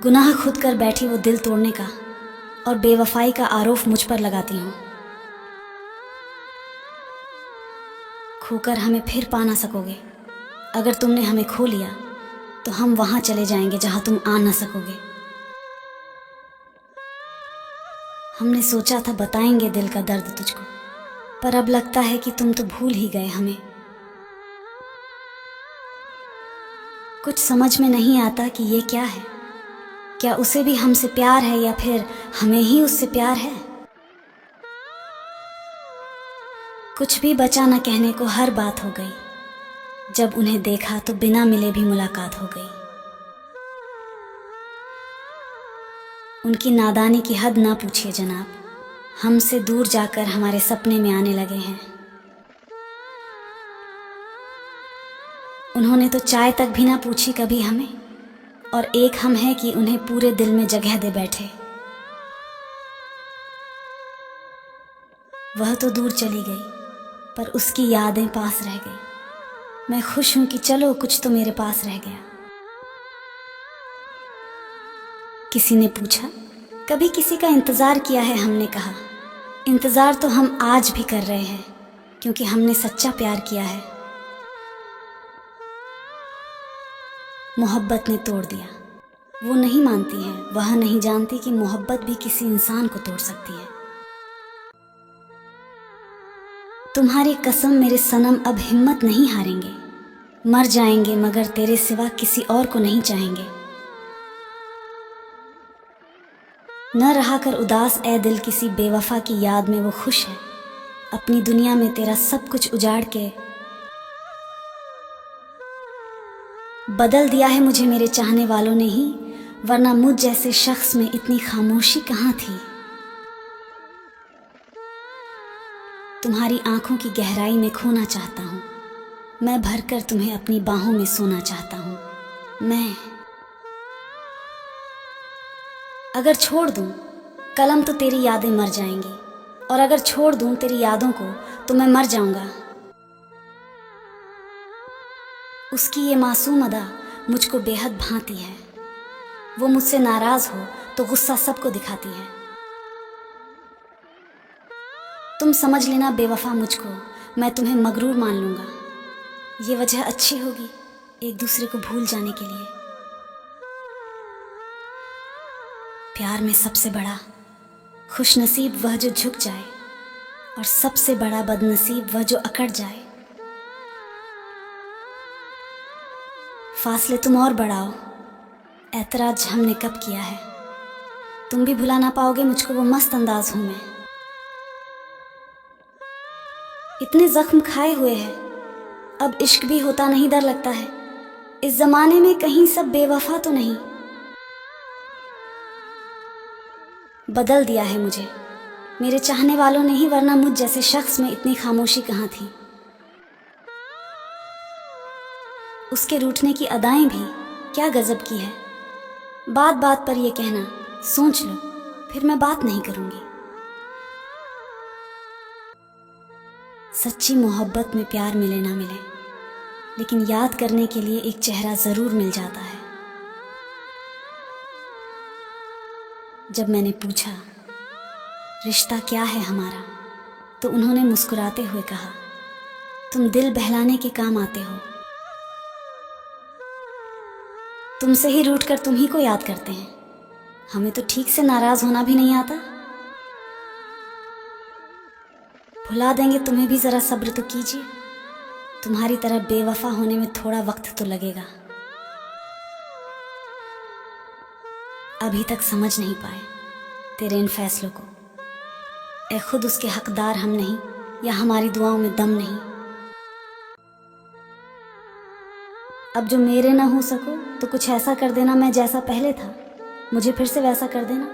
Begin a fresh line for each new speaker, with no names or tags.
गुनाह खुद कर बैठी वो दिल तोड़ने का, और बेवफाई का आरोप मुझ पर लगाती हूँ। खोकर हमें फिर पा ना सकोगे। अगर तुमने हमें खो लिया तो हम वहाँ चले जाएंगे जहाँ तुम आ ना सकोगे। हमने सोचा था बताएंगे दिल का दर्द तुझको, पर अब लगता है कि तुम तो भूल ही गए हमें। कुछ समझ में नहीं आता कि ये क्या है। क्या उसे भी हमसे प्यार है या फिर हमें ही उससे प्यार है। कुछ भी बचा न कहने को, हर बात हो गई। जब उन्हें देखा तो बिना मिले भी मुलाकात हो गई। उनकी नादानी की हद ना पूछिए जनाब, हमसे दूर जाकर हमारे सपने में आने लगे हैं। उन्होंने तो चाय तक भी ना पूछी कभी हमें, और एक हम हैं कि उन्हें पूरे दिल में जगह दे बैठे। वह तो दूर चली गई पर उसकी यादें पास रह गई। मैं खुश हूं कि चलो कुछ तो मेरे पास रह गया। किसी ने पूछा कभी किसी का इंतज़ार किया है। हमने कहा इंतज़ार तो हम आज भी कर रहे हैं, क्योंकि हमने सच्चा प्यार किया है। मोहब्बत ने तोड़ दिया। वो नहीं मानती है, वह नहीं जानती कि मोहब्बत भी किसी इंसान को तोड़ सकती है। तुम्हारी कसम मेरे सनम, अब हिम्मत नहीं हारेंगे। मर जाएंगे मगर तेरे सिवा किसी और को नहीं चाहेंगे। न रहा कर उदास ए दिल, किसी बेवफा की याद में वो खुश है। अपनी दुनिया में तेरा सब कुछ उजाड़ के बदल दिया है मुझे मेरे चाहने वालों ने ही, वरना मुझ जैसे शख्स में इतनी खामोशी कहाँ थी। तुम्हारी आंखों की गहराई में खोना चाहता हूँ मैं, भरकर तुम्हें अपनी बाहों में सोना चाहता हूँ मैं। अगर छोड़ दूँ कलम तो तेरी यादें मर जाएंगी, और अगर छोड़ दूँ तेरी यादों को तो मैं मर जाऊँगा। उसकी ये मासूम अदा मुझको बेहद भाती है। वो मुझसे नाराज़ हो तो गुस्सा सबको दिखाती है। तुम समझ लेना बेवफा मुझको, मैं तुम्हें मगरूर मान लूँगा। ये वजह अच्छी होगी एक दूसरे को भूल जाने के लिए। प्यार में सबसे बड़ा खुशनसीब वह जो झुक जाए, और सबसे बड़ा बदनसीब वह जो अकड़ जाए। फासले तुम और बढ़ाओ, ऐतराज हमने कब किया है। तुम भी भुला ना पाओगे मुझको, वो मस्त अंदाज हूँ मैं। इतने जख्म खाए हुए हैं, अब इश्क भी होता नहीं डर लगता है। इस जमाने में कहीं सब बेवफा तो नहीं। बदल दिया है मुझे मेरे चाहने वालों ने ही, वरना मुझ जैसे शख्स में इतनी खामोशी कहाँ थी। उसके रूठने की अदाएं भी क्या गजब की है। बात बात पर ये कहना सोच लो, फिर मैं बात नहीं करूंगी। सच्ची मोहब्बत में प्यार मिले ना मिले, लेकिन याद करने के लिए एक चेहरा जरूर मिल जाता है। जब मैंने पूछा रिश्ता क्या है हमारा, तो उन्होंने मुस्कुराते हुए कहा तुम दिल बहलाने के काम आते हो। तुमसे ही रूठ कर तुम ही को याद करते हैं, हमें तो ठीक से नाराज होना भी नहीं आता। भुला देंगे तुम्हें भी, जरा सब्र तो कीजिए। तुम्हारी तरह बेवफा होने में थोड़ा वक्त तो लगेगा। अभी तक समझ नहीं पाए तेरे इन फैसलों को। ए खुद उसके हकदार हम नहीं, या हमारी दुआओं में दम नहीं। अब जो मेरे ना हो सको तो कुछ ऐसा कर देना, मैं जैसा पहले था मुझे फिर से वैसा कर देना।